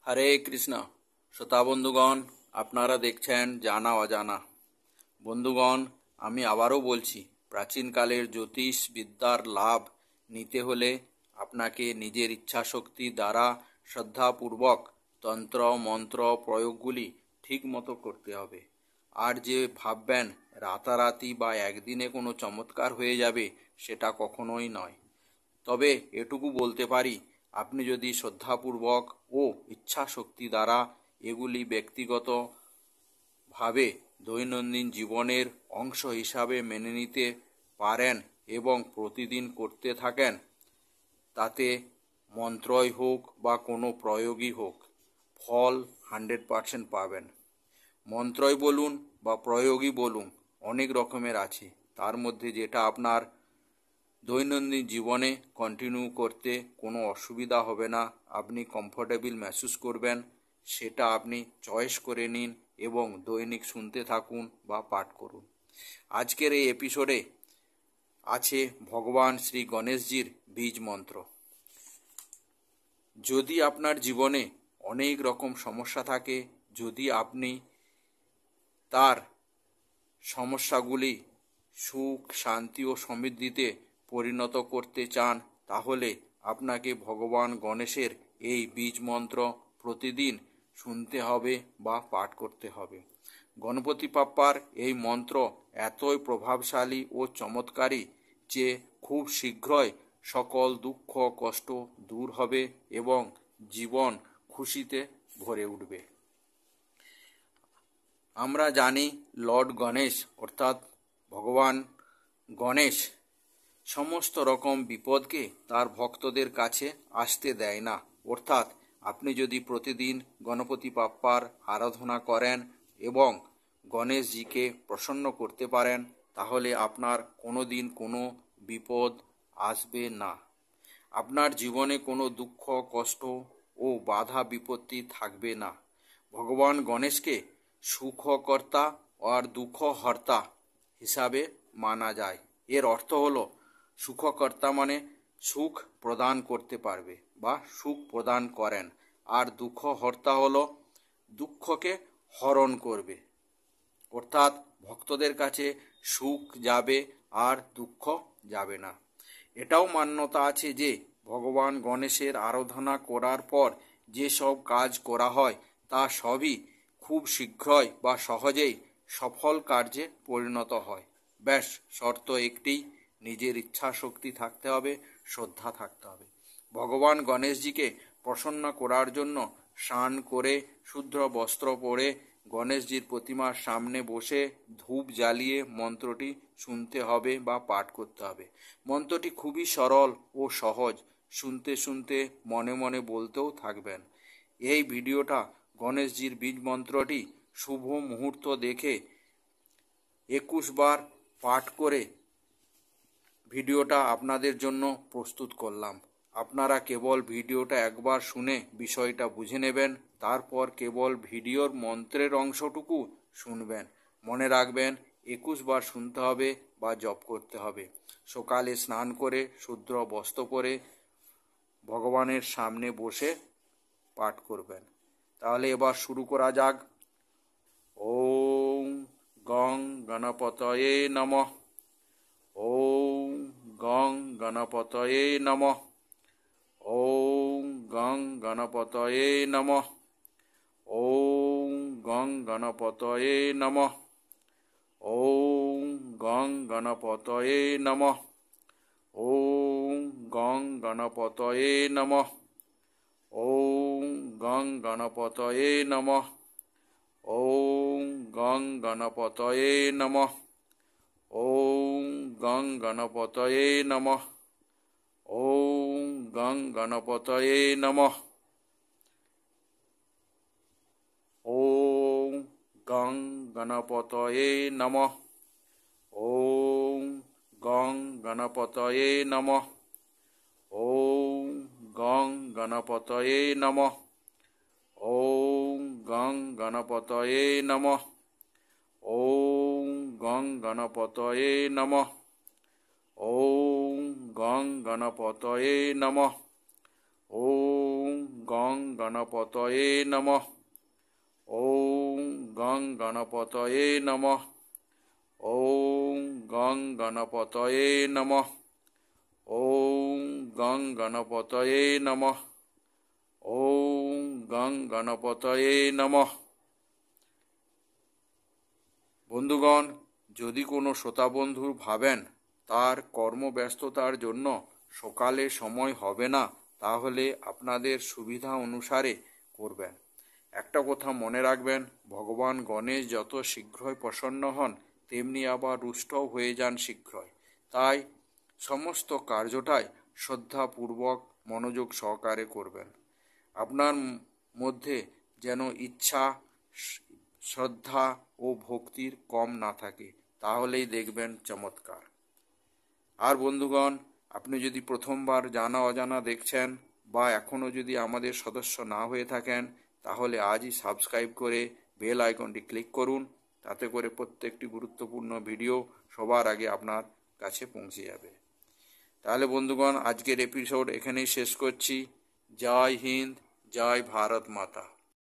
হরে কৃষ্ণ। শ্রোতা বন্ধুগণ, আপনারা দেখছেন জানা অজানা। বন্ধুগণ, আমি আবারও বলছি, প্রাচীনকালের জ্যোতিষ বিদ্যার লাভ নিতে হলে আপনাকে নিজের ইচ্ছাশক্তি দ্বারা শ্রদ্ধাপূর্বক তন্ত্র মন্ত্র প্রয়োগগুলি ঠিক মতো করতে হবে। আর যে ভাববেন রাতারাতি বা একদিনে কোনো চমৎকার হয়ে যাবে, সেটা কখনোই নয়। তবে এটুকু বলতে পারি, আপনি যদি শ্রদ্ধাপূর্বক ও ইচ্ছাশক্তি দ্বারা এগুলি ব্যক্তিগতভাবে দৈনন্দিন জীবনের অংশ হিসাবে মেনে নিতে পারেন এবং প্রতিদিন করতে থাকেন, তাতে মন্ত্রই হোক বা কোনো প্রয়োগই হোক, ফল 100% পাবেন। মন্ত্রই বলুন বা প্রয়োগই বলুন, অনেক রকমের আছে। তার মধ্যে যেটা আপনার দৈনন্দিন জীবনে কন্টিনিউ করতে কোনো অসুবিধা হবে না, আপনি কমফোর্টেবল महसूस করবেন, সেটা আপনি চয়েস করে নিন এবং দৈনিক শুনতে থাকুন বা পাঠ করুন। আজকের এই এপিসোডে আছে ভগবান শ্রী গণেশজির বীজ মন্ত্র। যদি আপনার জীবনে অনেক রকম সমস্যা থাকে, যদি আপনি তার সমস্যাগুলি সুখ শান্তি ও সমৃদ্ধিতে পরিণত করতে চান, তাহলে আপনাকে ভগবান গণেশের এই বীজ মন্ত্র প্রতিদিন শুনতে হবে বা পাঠ করতে হবে। গণপতি বাপ্পার এই মন্ত্র এতই প্রভাবশালী ও চমৎকারী যে খুব শীঘ্রই সকল দুঃখ কষ্ট দূর হবে এবং জীবন খুশিতে ভরে উঠবে। আমরা জানি লর্ড গণেশ অর্থাৎ ভগবান গণেশ সমস্ত রকম বিপদকে তার ভক্তদের কাছে আসতে দেয় না। অর্থাৎ আপনি যদি প্রতিদিন গণপতি বাপ্পার আরাধনা করেন এবং গণেশজিকে প্রসন্ন করতে পারেন, তাহলে আপনার কোনো দিন কোনো বিপদ আসবে না। আপনার জীবনে কোনো দুঃখ কষ্ট ও বাধা বিপত্তি থাকবে না। ভগবান গণেশকে সুখকর্তা আর দুঃখহর্তা হিসাবে মানা যায়। এর অর্থ হলো সুখকর্তা মানে সুখ প্রদান করতে পারবে বা সুখ প্রদান করেন, আর দুঃখহর্তা হলো দুঃখকে হরণ করবে। অর্থাৎ ভক্তদের কাছে সুখ যাবে আর দুঃখ যাবে না। এটাও মান্যতা আছে যে ভগবান গণেশের আরাধনা করার পর যেসব কাজ করা হয় তা সবই খুব শীঘ্রই বা সহজেই সফল কার্যে পরিণত হয়। ব্যাস, শর্ত একটি, নিজের ইচ্ছা শক্তি থাকতে হবে, শ্রদ্ধা থাকতে হবে। ভগবান গণেশজিকে প্রসন্ন করার জন্য স্নান করে শুদ্ধ বস্ত্র পরে গণেশজির প্রতিমার সামনে বসে ধূপ জ্বালিয়ে মন্ত্রটি শুনতে হবে বা পাঠ করতে হবে। মন্ত্রটি খুবই সরল ও সহজ, শুনতে শুনতে মনে মনে বলতেও থাকবেন। এই ভিডিওটা গণেশজির বীজ মন্ত্রটি শুভ মুহূর্ত দেখে 21 বার পাঠ করে ভিডিওটা আপনাদের জন্য প্রস্তুত করলাম। আপনারা কেবল ভিডিওটা একবার শুনে বিষয়টা বুঝে নেবেন, তারপর কেবল ভিডিওর মন্ত্রের অংশটুকু শুনবেন। মনে রাখবেন 21 বার শুনতে হবে বা জপ করতে হবে। সকালে স্নান করে শুদ্ধ বস্ত্র পরে ভগবানের সামনে বসে পাঠ করবেন। তাহলে এবার শুরু করা যাক। ওম গং গণপতয়ে নমঃ। ওম গং গণপতয়ে নমঃ। ওম গং গণপতয়ে নমঃ। ওম গং গণপতয়ে নমঃ। ওম গং গণপতয়ে নমঃ। ওম গং গণপতয়ে নমঃ। ওম গং গণপতয়ে নমঃ। ওম গং গণপতয়ে নমঃ। ওম গং গণপতয়ে নমঃ। ওম গং গণপতয়ে নমঃ। ওম গং গণপতয়ে নমঃ। ওম গং গণপতয়ে নমঃ। ওম গং গণপতয়ে নমঃ। ওম গং গণপতয়ে নমঃ। ওম গং গণপতয়ে নমঃ। ওম গং গণপতয়ে নমঃ। ওম গং গণপতয়ে নমঃ। ওম গং গণপতয়ে নমঃ। ওম গং গণপতয়ে নমঃ। ওম গং গণপতয়ে নমঃ। ওম গং গণপতয়ে নমঃ। বন্ধুগণ, যদি কোনো শ্রোতা বন্ধু ভাবেন তার কর্মব্যস্ততার জন্য সকালে সময় হবে না, তাহলে আপনাদের সুবিধা অনুসারে করবেন। একটা কথা মনে রাখবেন, ভগবান গণেশ যত শীঘ্রই প্রসন্ন হন তেমনি আবার রুষ্টও হয়ে যান শীঘ্রই। তাই সমস্ত কার্যটাই শ্রদ্ধাপূর্বক মনোযোগ সহকারে করবেন। আপনার মধ্যে যেন ইচ্ছা, শ্রদ্ধা ও ভক্তির কম না থাকে, তাহলেই দেখবেন চমৎকার। আর বন্ধুগণ, আপনি যদি প্রথমবার জানা অজানা দেখছেন বা এখনও যদি আমাদের সদস্য না হয়ে থাকেন, তাহলে আজই সাবস্ক্রাইব করে বেল আইকনটি ক্লিক করুন। তাতে করে প্রত্যেকটি গুরুত্বপূর্ণ ভিডিও সবার আগে আপনার কাছে পৌঁছে যাবে। তাহলে বন্ধুগণ, আজকের এপিসোড এখানেই শেষ করছি। জয় হিন্দ, জয় ভারত মাতা।